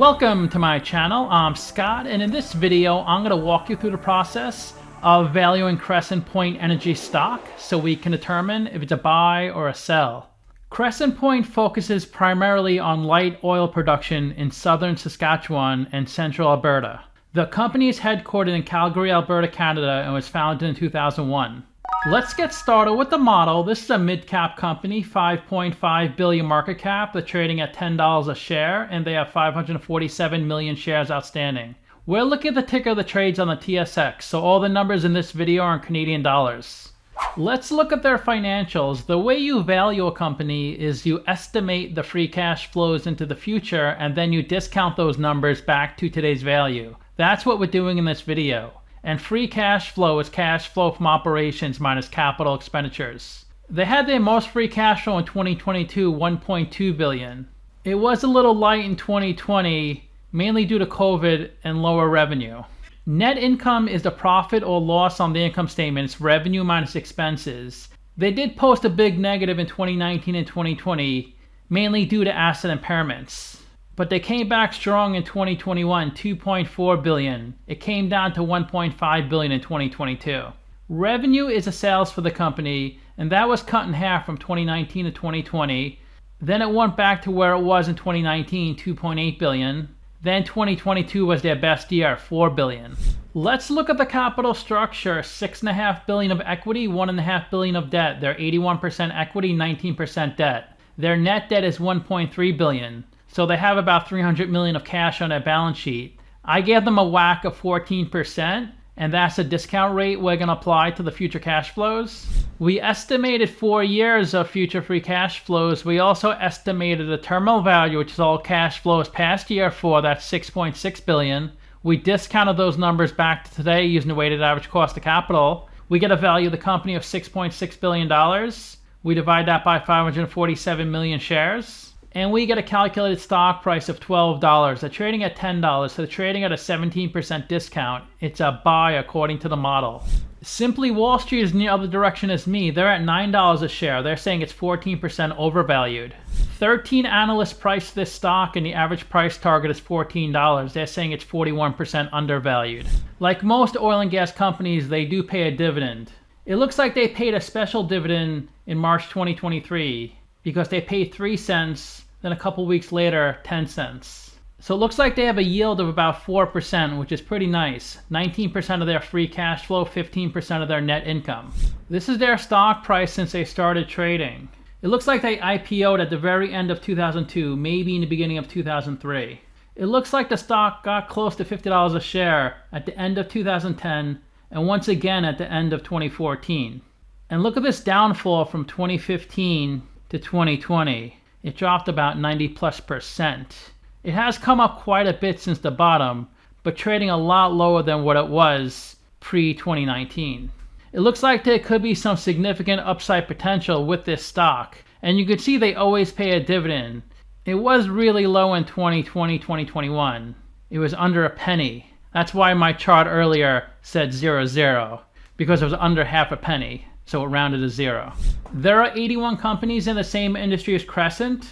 Welcome to my channel. I'm Scott, and in this video I'm going to walk you through the process of valuing Crescent Point Energy stock so we can determine if it's a buy or a sell. Crescent Point focuses primarily on light oil production in southern Saskatchewan and central Alberta. The company is headquartered in Calgary, Alberta, Canada, and was founded in 2001. Let's get started with the model. This is a mid-cap company, 5.5 billion market cap. They're trading at $10 a share, and they have 547 million shares outstanding. We're looking at the ticker that trades on the TSX, so all the numbers in this video are in Canadian dollars. Let's look at their financials. The way you value a company is you estimate the free cash flows into the future, and then you discount those numbers back to today's value. That's what we're doing in this video. And free cash flow is cash flow from operations minus capital expenditures. They had their most free cash flow in 2022, 1.2 billion. It was a little light in 2020, mainly due to COVID and lower revenue. Net income is the profit or loss on the income statement. It's revenue minus expenses. They did post a big negative in 2019 and 2020, mainly due to asset impairments. But they came back strong in 2021, 2.4 billion. It came down to 1.5 billion in 2022. Revenue is the sales for the company, and that was cut in half from 2019 to 2020. Then it went back to where it was in 2019, 2.8 billion. Then 2022 was their best year, 4 billion. Let's look at the capital structure. 6.5 billion of equity, 1.5 billion of debt. They're 81% equity, 19% debt. Their net debt is 1.3 billion. So they have about 300 million of cash on their balance sheet. I gave them a WACC of 14%, and that's a discount rate we're going to apply to the future cash flows. We estimated 4 years of future free cash flows. We also estimated the terminal value, which is all cash flows past year 4, that's 6.6 billion. We discounted those numbers back to today using the weighted average cost of capital. We get a value of the company of $6.6 billion. We divide that by 547 million shares. And we get a calculated stock price of $12. They're trading at $10, so they're trading at a 17% discount. It's a buy according to the model. Simply Wall Street is in the other direction as me. They're at $9 a share. They're saying it's 14% overvalued. 13 analysts priced this stock, and the average price target is $14. They're saying it's 41% undervalued. Like most oil and gas companies, they do pay a dividend. It looks like they paid a special dividend in March 2023 because they paid 3 cents. Then a couple weeks later, 10 cents. So it looks like they have a yield of about 4%, which is pretty nice. 19% of their free cash flow, 15% of their net income. This is their stock price since they started trading. It looks like they IPO'd at the very end of 2002, maybe in the beginning of 2003. It looks like the stock got close to $50 a share at the end of 2010, and once again at the end of 2014. And look at this downfall from 2015 to 2020. It dropped about 90+%. It has come up quite a bit since the bottom, but trading a lot lower than what it was pre-2019. It looks like there could be some significant upside potential with this stock, and you can see they always pay a dividend. It was really low in 2020, 2021. It was under a penny. That's why my chart earlier said 0, because it was under half a penny. So it rounded to 0. There are 81 companies in the same industry as Crescent,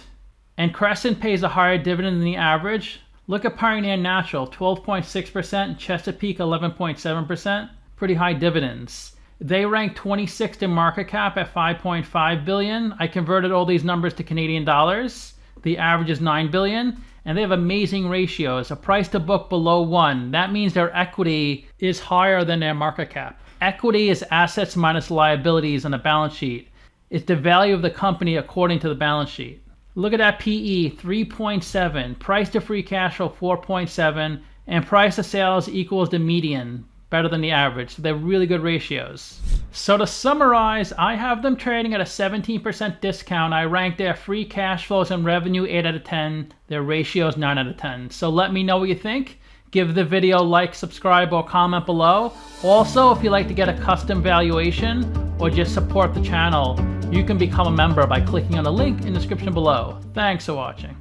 and Crescent pays a higher dividend than the average. Look at Pioneer Natural, 12.6%, Chesapeake, 11.7%, pretty high dividends. They rank 26th in market cap at 5.5 billion. I converted all these numbers to Canadian dollars. The average is 9 billion, and they have amazing ratios. A price to book below 1. That means their equity is higher than their market cap. Equity is assets minus liabilities on a balance sheet. It's the value of the company according to the balance sheet. Look at that PE, 3.7, price to free cash flow 4.7, and price to sales equals the median, better than the average. So they're really good ratios. So to summarize, I have them trading at a 17% discount. I rank their free cash flows and revenue 8 out of 10, their ratios 9 out of 10. So let me know what you think. Give the video a like, subscribe, or comment below. Also, if you'd like to get a custom valuation or just support the channel, you can become a member by clicking on the link in the description below. Thanks for watching.